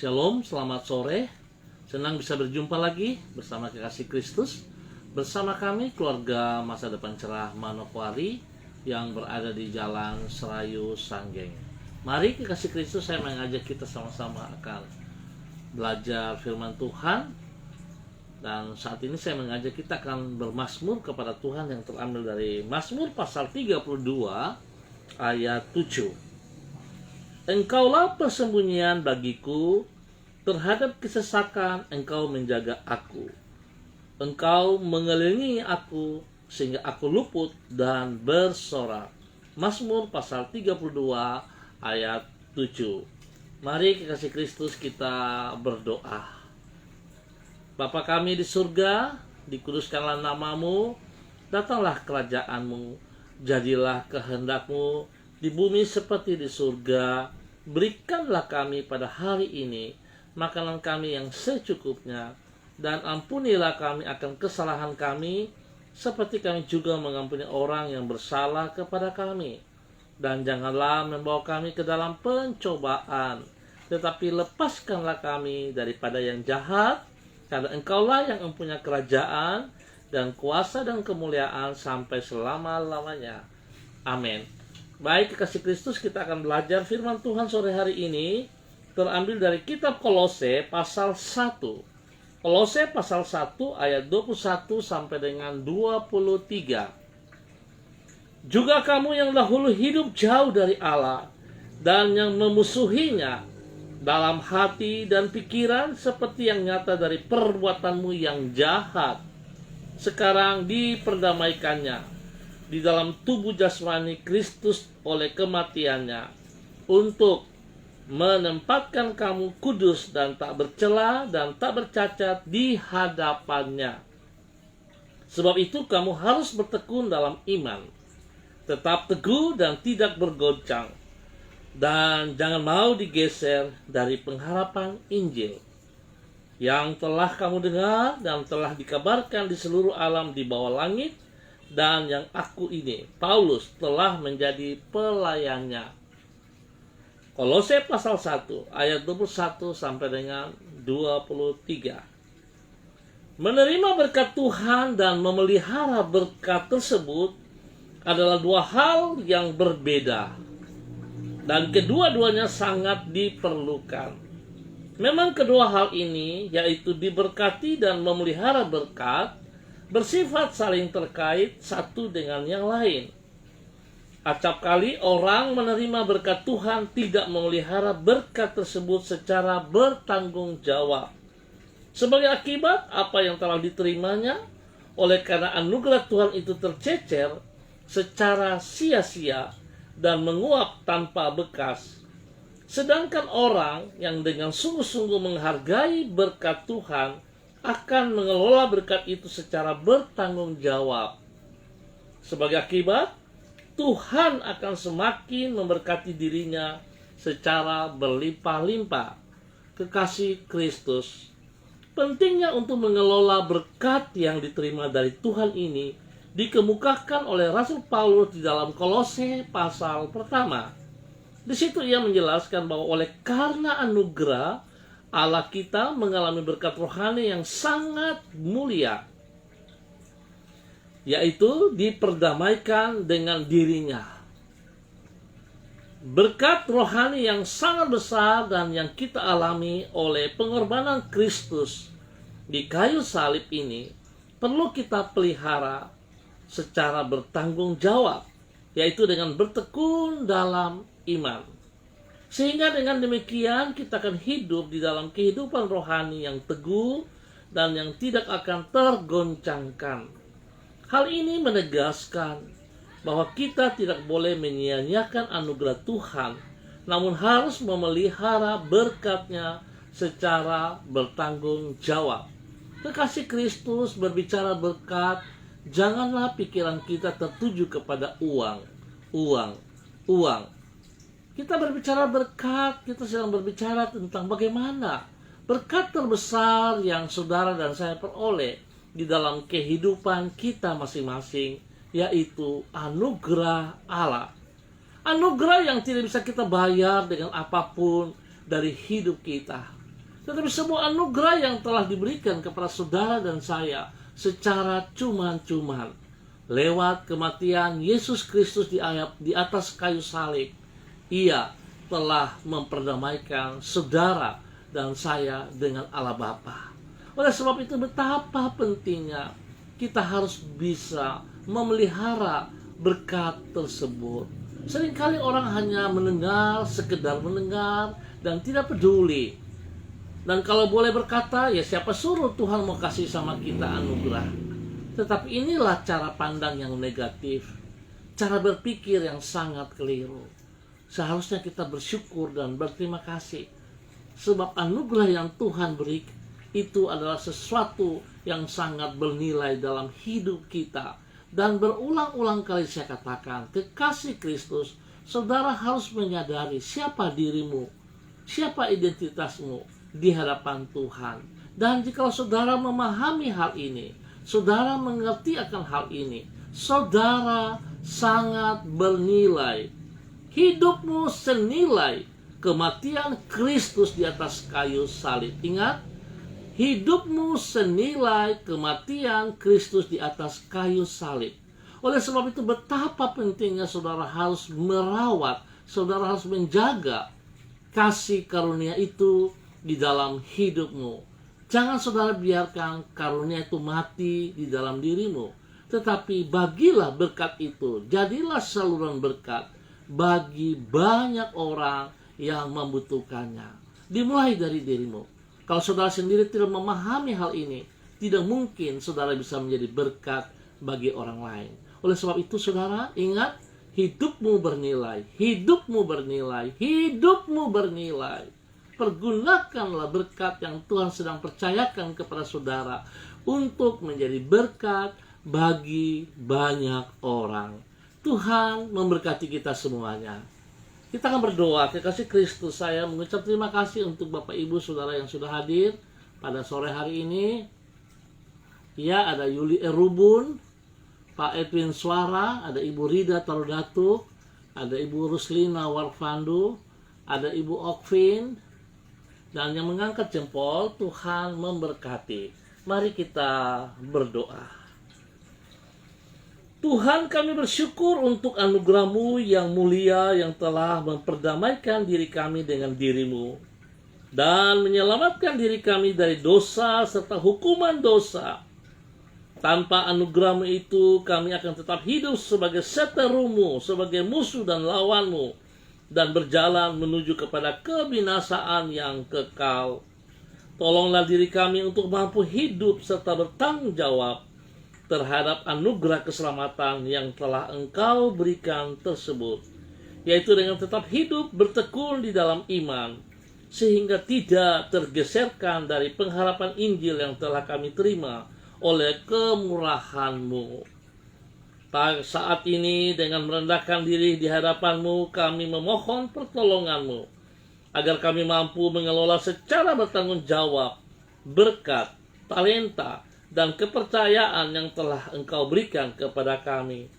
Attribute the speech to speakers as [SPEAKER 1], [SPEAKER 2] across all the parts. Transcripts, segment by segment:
[SPEAKER 1] Shalom, selamat sore. Senang bisa berjumpa lagi bersama kekasih Kristus. Bersama kami keluarga Masa Depan Cerah Manokwari yang berada di Jalan Serayu Sanggeng. Mari kekasih Kristus, saya mengajak kita sama-sama akan belajar firman Tuhan. Dan saat ini saya mengajak kita akan bermazmur kepada Tuhan yang terambil dari Mazmur pasal 32 ayat 7. Engkaulah persembunyian bagiku, terhadap kesesakan engkau menjaga aku. Engkau mengelilingi aku sehingga aku luput dan bersorak. Mazmur pasal 32 ayat 7. Mari kekasih Kristus kita berdoa. Bapa kami di surga, dikuduskanlah namamu, datanglah kerajaanmu, jadilah kehendakmu di bumi seperti di surga. Berikanlah kami pada hari ini makanan kami yang secukupnya, dan ampunilah kami akan kesalahan kami, seperti kami juga mengampuni orang yang bersalah kepada kami. Dan janganlah membawa kami ke dalam pencobaan, tetapi lepaskanlah kami daripada yang jahat, karena engkaulah yang mempunyai kerajaan dan kuasa dan kemuliaan sampai selama-lamanya. Amin. Baik kekasih Kristus, kita akan belajar firman Tuhan sore hari ini terambil dari kitab Kolose pasal 1. Kolose pasal 1 ayat 21 sampai dengan 23. Juga kamu yang dahulu hidup jauh dari Allah dan yang memusuhinya dalam hati dan pikiran seperti yang nyata dari perbuatanmu yang jahat, sekarang diperdamaikannya di dalam tubuh jasmani Kristus oleh kematiannya, untuk menempatkan kamu kudus dan tak bercela dan tak bercacat di hadapannya. Sebab itu kamu harus bertekun dalam iman, tetap teguh dan tidak bergoncang, dan jangan mau digeser dari pengharapan Injil yang telah kamu dengar dan telah dikabarkan di seluruh alam di bawah langit, dan yang aku ini, Paulus, telah menjadi pelayannya. Kolose pasal 1 ayat 21 sampai dengan 23. Menerima berkat Tuhan dan memelihara berkat tersebut adalah dua hal yang berbeda, dan kedua-duanya sangat diperlukan. Memang kedua hal ini, yaitu diberkati dan memelihara berkat, bersifat saling terkait satu dengan yang lain. Acap kali orang menerima berkat Tuhan tidak memelihara berkat tersebut secara bertanggung jawab. Sebagai akibat apa yang telah diterimanya, oleh karena anugerah Tuhan itu tercecer secara sia-sia dan menguap tanpa bekas. Sedangkan orang yang dengan sungguh-sungguh menghargai berkat Tuhan akan mengelola berkat itu secara bertanggung jawab. Sebagai akibat, Tuhan akan semakin memberkati dirinya secara berlimpah-limpah. Kekasih Kristus, pentingnya untuk mengelola berkat yang diterima dari Tuhan ini dikemukakan oleh Rasul Paulus di dalam Kolose pasal pertama. Di situ ia menjelaskan bahwa oleh karena anugerah Allah kita mengalami berkat rohani yang sangat mulia, yaitu diperdamaikan dengan dirinya. Berkat rohani yang sangat besar dan yang kita alami oleh pengorbanan Kristus di kayu salib ini perlu kita pelihara secara bertanggung jawab, yaitu dengan bertekun dalam iman. Sehingga dengan demikian kita akan hidup di dalam kehidupan rohani yang teguh dan yang tidak akan tergoncangkan. Hal ini menegaskan bahwa kita tidak boleh menyia-nyiakan anugerah Tuhan, namun harus memelihara berkat-Nya secara bertanggung jawab. Kekasih Kristus, berbicara berkat, janganlah pikiran kita tertuju kepada uang. Kita berbicara berkat, kita sedang berbicara tentang bagaimana berkat terbesar yang saudara dan saya peroleh di dalam kehidupan kita masing-masing, yaitu anugerah Allah. Anugerah yang tidak bisa kita bayar dengan apapun dari hidup kita. Tetapi semua anugerah yang telah diberikan kepada saudara dan saya secara cuma-cuman lewat kematian Yesus Kristus di atas kayu salib. Ia telah memperdamaikan saudara dan saya dengan Allah Bapa. Oleh sebab itu betapa pentingnya kita harus bisa memelihara berkat tersebut. Seringkali orang hanya mendengar, sekedar mendengar dan tidak peduli. Dan kalau boleh berkata, ya siapa suruh Tuhan mau kasih sama kita anugerah. Tetapi inilah cara pandang yang negatif, cara berpikir yang sangat keliru. Seharusnya kita bersyukur dan berterima kasih, sebab anugerah yang Tuhan beri itu adalah sesuatu yang sangat bernilai dalam hidup kita. Dan berulang-ulang kali saya katakan, kekasih Kristus, saudara harus menyadari siapa dirimu, siapa identitasmu di hadapan Tuhan. Dan jika saudara memahami hal ini, saudara mengerti akan hal ini, saudara sangat bernilai. Hidupmu senilai kematian Kristus di atas kayu salib. Ingat, hidupmu senilai kematian Kristus di atas kayu salib. Oleh sebab itu betapa pentingnya saudara harus merawat, saudara harus menjaga kasih karunia itu di dalam hidupmu. Jangan saudara biarkan karunia itu mati di dalam dirimu, tetapi bagilah berkat itu, jadilah saluran berkat bagi banyak orang yang membutuhkannya. Dimulai dari dirimu. Kalau saudara sendiri tidak memahami hal ini, tidak mungkin saudara bisa menjadi berkat bagi orang lain. Oleh sebab itu saudara, ingat, hidupmu bernilai, hidupmu bernilai, hidupmu bernilai. Pergunakanlah berkat yang Tuhan sedang percayakan kepada saudara untuk menjadi berkat bagi banyak orang. Tuhan memberkati kita semuanya. Kita akan berdoa. Kekasih Kristus, saya mengucap terima kasih untuk Bapak Ibu Saudara yang sudah hadir pada sore hari ini. Ya, ada Yuli Erubun, Pak Edwin Suara, ada Ibu Rida Tarudatuk, ada Ibu Ruslina Warfandu, ada Ibu Okvin, dan yang mengangkat jempol. Tuhan memberkati. Mari kita berdoa. Tuhan, kami bersyukur untuk anugerah-Mu yang mulia yang telah memperdamaikan diri kami dengan diri-Mu dan menyelamatkan diri kami dari dosa serta hukuman dosa. Tanpa anugerah-Mu itu, kami akan tetap hidup sebagai seteru-Mu, sebagai musuh dan lawan-Mu, dan berjalan menuju kepada kebinasaan yang kekal. Tolonglah diri kami untuk mampu hidup serta bertanggung jawab terhadap anugerah keselamatan yang telah Engkau berikan tersebut, yaitu dengan tetap hidup bertekun di dalam iman, sehingga tidak tergeserkan dari pengharapan Injil yang telah kami terima oleh kemurahan-Mu. Saat ini dengan merendahkan diri di hadapan-Mu, kami memohon pertolongan-Mu, agar kami mampu mengelola secara bertanggung jawab berkat, talenta, dan kepercayaan yang telah Engkau berikan kepada kami.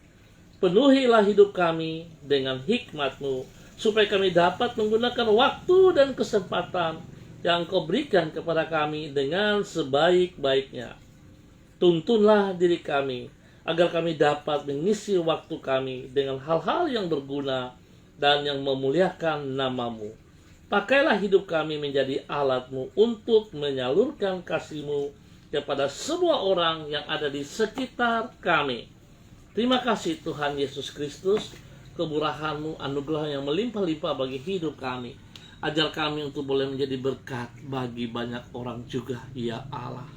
[SPEAKER 1] Penuhilah hidup kami dengan hikmat-Mu, supaya kami dapat menggunakan waktu dan kesempatan yang Engkau berikan kepada kami dengan sebaik-baiknya. Tuntunlah diri kami, agar kami dapat mengisi waktu kami dengan hal-hal yang berguna dan yang memuliakan nama-Mu. Pakailah hidup kami menjadi alat-Mu untuk menyalurkan kasih-Mu kepada semua orang yang ada di sekitar kami. Terima kasih Tuhan Yesus Kristus, kemurahan-Mu, anugerah yang melimpah-limpah bagi hidup kami. Ajar kami untuk boleh menjadi berkat bagi banyak orang juga, ya Allah.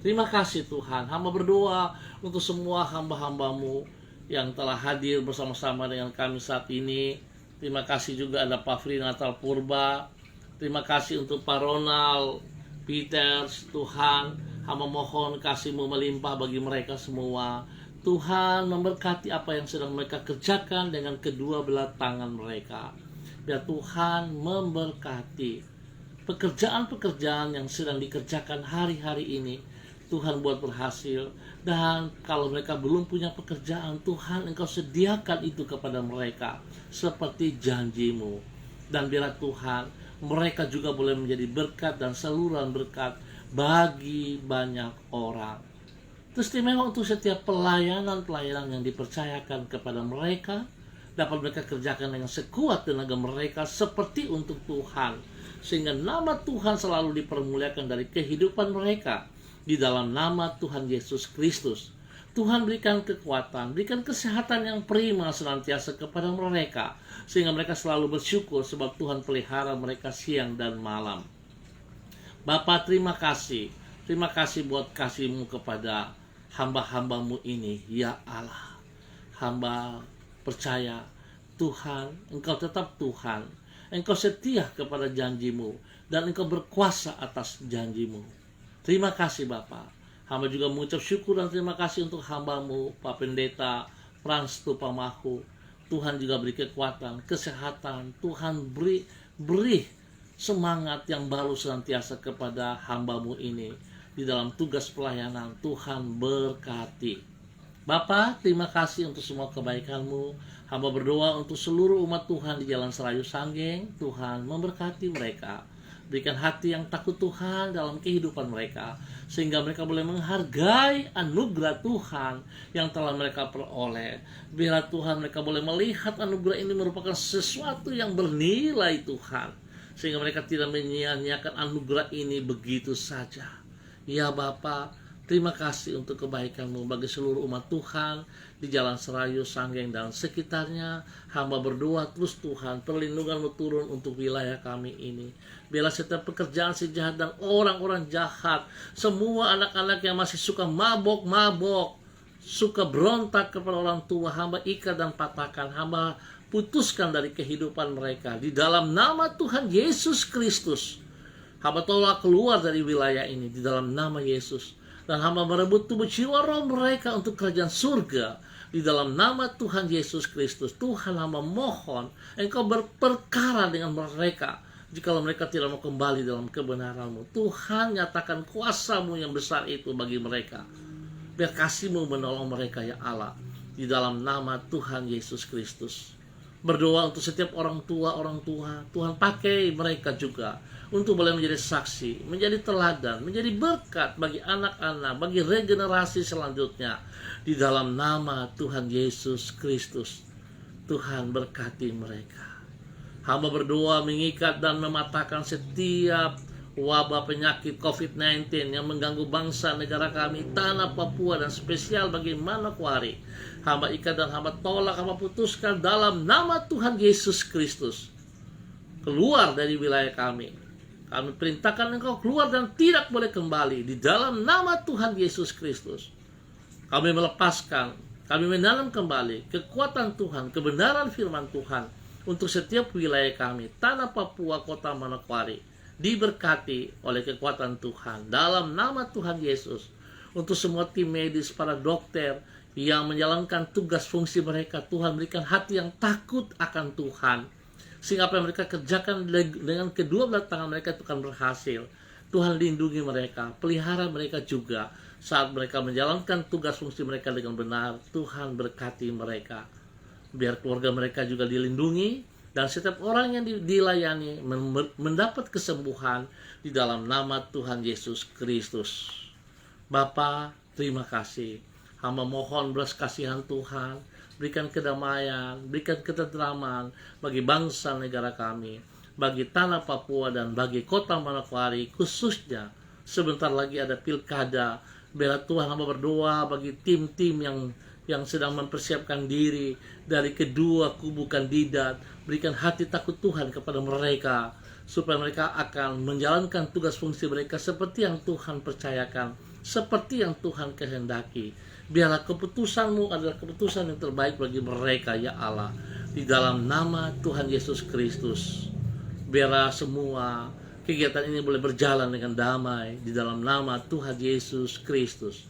[SPEAKER 1] Terima kasih Tuhan. Hamba berdoa untuk semua hamba-hamba-Mu yang telah hadir bersama-sama dengan kami saat ini. Terima kasih juga ada Pak Fri Natal Purba. Terima kasih untuk Pak Ronald Peters. Tuhan, hamba mohon kasih-Mu melimpah bagi mereka semua. Tuhan memberkati apa yang sedang mereka kerjakan dengan kedua belah tangan mereka. Biar Tuhan memberkati pekerjaan-pekerjaan yang sedang dikerjakan hari-hari ini. Tuhan buat berhasil. Dan kalau mereka belum punya pekerjaan, Tuhan Engkau sediakan itu kepada mereka seperti janji-Mu. Dan biarlah Tuhan mereka juga boleh menjadi berkat dan saluran berkat bagi banyak orang. Terus istimewa untuk setiap pelayanan yang dipercayakan kepada mereka, dapat mereka kerjakan dengan sekuat tenaga mereka seperti untuk Tuhan, sehingga nama Tuhan selalu dipermuliakan dari kehidupan mereka. Di dalam nama Tuhan Yesus Kristus, Tuhan berikan kekuatan, berikan kesehatan yang prima senantiasa kepada mereka, sehingga mereka selalu bersyukur sebab Tuhan pelihara mereka siang dan malam. Bapa, terima kasih buat kasih-Mu kepada hamba-hamba-Mu ini, ya Allah. Hamba percaya Tuhan, Engkau tetap Tuhan, Engkau setia kepada janji-Mu, dan Engkau berkuasa atas janji-Mu. Terima kasih Bapa. Hamba juga mengucap syukur dan terima kasih untuk hamba-Mu, Pak Pendeta Frans Tupamahu. Tuhan juga beri kekuatan, kesehatan. Tuhan beri semangat yang baru senantiasa kepada hamba-Mu ini di dalam tugas pelayanan. Tuhan berkati. Bapa, terima kasih untuk semua kebaikan-Mu. Hamba berdoa untuk seluruh umat Tuhan di Jalan Serayu Sanggeng. Tuhan memberkati mereka. Berikan hati yang takut Tuhan dalam kehidupan mereka, sehingga mereka boleh menghargai anugerah Tuhan yang telah mereka peroleh. Biarlah Tuhan mereka boleh melihat anugerah ini merupakan sesuatu yang bernilai Tuhan, sehingga mereka tidak menyia-nyiakan anugerah ini begitu saja. Ya Bapa, terima kasih untuk kebaikan-Mu bagi seluruh umat Tuhan di Jalan Serayu Sanggeng dan sekitarnya. Hamba berdoa terus Tuhan, perlindungan-Mu turun untuk wilayah kami ini. Biarlah setiap pekerjaan si jahat dan orang-orang jahat, semua anak-anak yang masih suka mabok-mabok, suka berontak kepada orang tua, hamba ikat dan patahkan, hamba putuskan dari kehidupan mereka. Di dalam nama Tuhan Yesus Kristus, hamba tolak keluar dari wilayah ini di dalam nama Yesus. Dan hamba merebut tubuh jiwa roh mereka untuk kerajaan surga di dalam nama Tuhan Yesus Kristus. Tuhan, hamba mohon Engkau berperkara dengan mereka jikalau mereka tidak mau kembali dalam kebenaran-Mu. Tuhan, nyatakan kuasa-Mu yang besar itu bagi mereka. Biar kasih-Mu menolong mereka ya Allah, di dalam nama Tuhan Yesus Kristus. Berdoa untuk setiap orang tua, Tuhan pakai mereka juga untuk boleh menjadi saksi, menjadi teladan, menjadi berkat bagi anak-anak, bagi regenerasi selanjutnya. Di dalam nama Tuhan Yesus Kristus, Tuhan berkati mereka. Hamba berdoa mengikat dan mematahkan setiap wabah penyakit COVID-19 yang mengganggu bangsa negara kami, tanah Papua, dan spesial bagi Manokwari. Hamba ikat dan hamba tolak, hamba putuskan dalam nama Tuhan Yesus Kristus. Keluar dari wilayah kami. Kami perintahkan Engkau keluar dan tidak boleh kembali di dalam nama Tuhan Yesus Kristus. Kami melepaskan, kami menanam kembali kekuatan Tuhan, kebenaran firman Tuhan untuk setiap wilayah kami, tanah Papua, kota Manokwari, diberkati oleh kekuatan Tuhan dalam nama Tuhan Yesus. Untuk semua tim medis, para dokter yang menjalankan tugas fungsi mereka, Tuhan berikan hati yang takut akan Tuhan, sehingga apa yang mereka kerjakan dengan kedua belah tangan mereka itu akan berhasil. Tuhan lindungi mereka, pelihara mereka juga saat mereka menjalankan tugas fungsi mereka dengan benar. Tuhan berkati mereka, biar keluarga mereka juga dilindungi, dan setiap orang yang dilayani mendapat kesembuhan di dalam nama Tuhan Yesus Kristus. Bapa, terima kasih. Hamba mohon belas kasihan Tuhan, berikan kedamaian, berikan ketentraman bagi bangsa negara kami, bagi tanah Papua dan bagi kota Manokwari khususnya. Sebentar lagi ada pilkada. Biarlah Tuhan, hamba berdoa bagi tim-tim yang sedang mempersiapkan diri dari kedua kubu kandidat. Berikan hati takut Tuhan kepada mereka, supaya mereka akan menjalankan tugas fungsi mereka seperti yang Tuhan percayakan, seperti yang Tuhan kehendaki. Biarlah keputusan-Mu adalah keputusan yang terbaik bagi mereka ya Allah, di dalam nama Tuhan Yesus Kristus. Biarlah semua kegiatan ini boleh berjalan dengan damai di dalam nama Tuhan Yesus Kristus.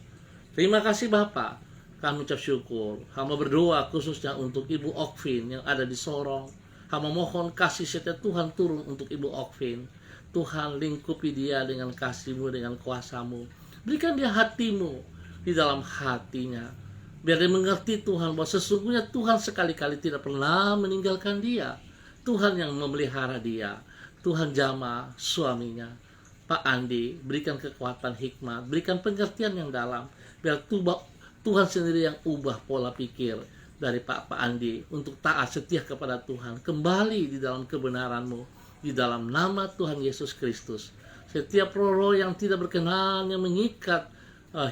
[SPEAKER 1] Terima kasih Bapa, kami ucap syukur. Hamba berdoa khususnya untuk Ibu Okvin yang ada di Sorong. Hamba mohon kasih setia Tuhan turun untuk Ibu Okvin. Tuhan lingkupi dia dengan kasih-Mu, dengan kuasa-Mu. Berikan dia hati-Mu di dalam hatinya. Biar dia mengerti Tuhan bahwa sesungguhnya Tuhan sekali-kali tidak pernah meninggalkan dia. Tuhan yang memelihara dia. Tuhan jamah suaminya, Pak Andi, berikan kekuatan hikmat, berikan pengertian yang dalam, biar Tuhan sendiri yang ubah pola pikir dari Pak Andi untuk taat setia kepada Tuhan, kembali di dalam kebenaran-Mu, di dalam nama Tuhan Yesus Kristus. Setiap roh yang tidak berkenan, yang mengikat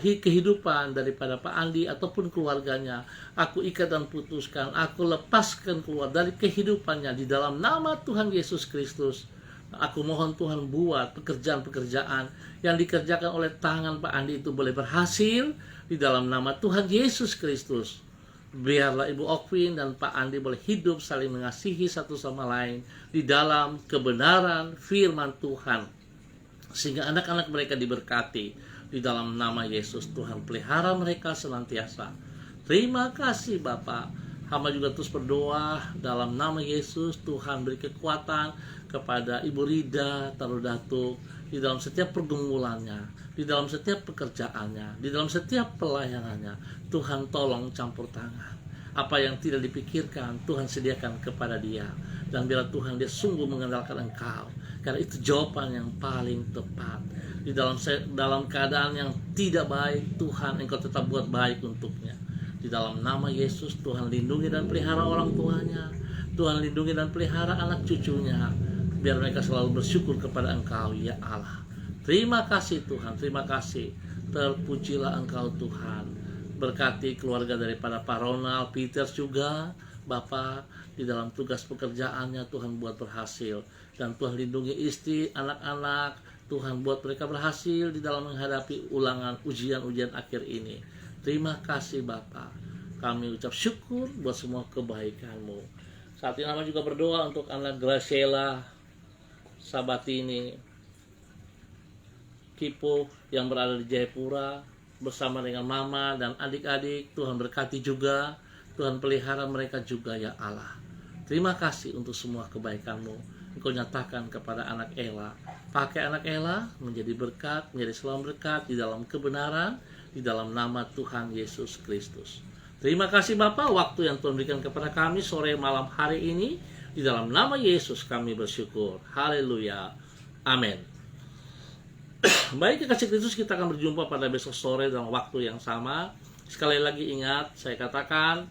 [SPEAKER 1] kehidupan daripada Pak Andi ataupun keluarganya, aku ikat dan putuskan, aku lepaskan keluar dari kehidupannya di dalam nama Tuhan Yesus Kristus. Aku mohon Tuhan buat pekerjaan-pekerjaan yang dikerjakan oleh tangan Pak Andi itu boleh berhasil di dalam nama Tuhan Yesus Kristus. Biarlah Ibu Okwin dan Pak Andi boleh hidup saling mengasihi satu sama lain di dalam kebenaran firman Tuhan, sehingga anak-anak mereka diberkati di dalam nama Yesus. Tuhan pelihara mereka senantiasa. Terima kasih Bapak. Hamba juga terus berdoa dalam nama Yesus, Tuhan beri kekuatan kepada Ibu Rida Taruh Datuk di dalam setiap pergumulannya, di dalam setiap pekerjaannya, di dalam setiap pelayanannya. Tuhan tolong campur tangan. Apa yang tidak dipikirkan, Tuhan sediakan kepada dia. Dan bila Tuhan dia sungguh mengandalkan Engkau, karena itu jawaban yang paling tepat. Di dalam keadaan yang tidak baik, Tuhan Engkau tetap buat baik untuknya. Di dalam nama Yesus, Tuhan lindungi dan pelihara orang tuanya, Tuhan lindungi dan pelihara anak cucunya, biar mereka selalu bersyukur kepada Engkau, ya Allah. Terima kasih Tuhan, terima kasih. Terpujilah Engkau Tuhan. Berkati keluarga daripada Pak Ronald Peters juga, Bapak, di dalam tugas pekerjaannya Tuhan buat berhasil. Dan Tuhan lindungi istri, anak-anak, Tuhan buat mereka berhasil di dalam menghadapi ulangan ujian-ujian akhir ini. Terima kasih Bapak. Kami ucap syukur buat semua kebaikan-Mu. Saat ini Mama juga berdoa untuk anak Graciela Sabatini Kipo yang berada di Jayapura bersama dengan Mama dan adik-adik. Tuhan berkati juga, Tuhan pelihara mereka juga, ya Allah. Terima kasih untuk semua kebaikan-Mu. Engkau nyatakan kepada anak Ella. Pakai anak Ella menjadi berkat, menjadi selalu berkat di dalam kebenaran, di dalam nama Tuhan Yesus Kristus. Terima kasih Bapak, waktu yang Tuhan berikan kepada kami sore malam hari ini. Di dalam nama Yesus kami bersyukur. Haleluya. Amin. Baik kekasih Kristus, kita akan berjumpa pada besok sore dalam waktu yang sama. Sekali lagi ingat, saya katakan,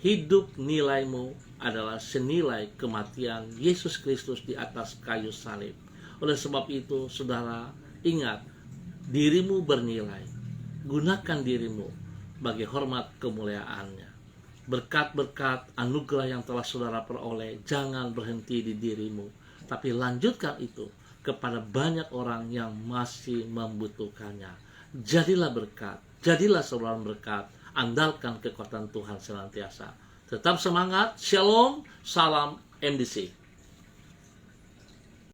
[SPEAKER 1] hidup nilaimu adalah senilai kematian Yesus Kristus di atas kayu salib. Oleh sebab itu, saudara, ingat, dirimu bernilai. Gunakan dirimu bagi hormat kemuliaannya. Berkat-berkat anugerah yang telah saudara peroleh, jangan berhenti di dirimu, tapi lanjutkan itu kepada banyak orang yang masih membutuhkannya. Jadilah berkat, jadilah seorang berkat, andalkan kekuatan Tuhan senantiasa. Tetap semangat, shalom, salam MDC.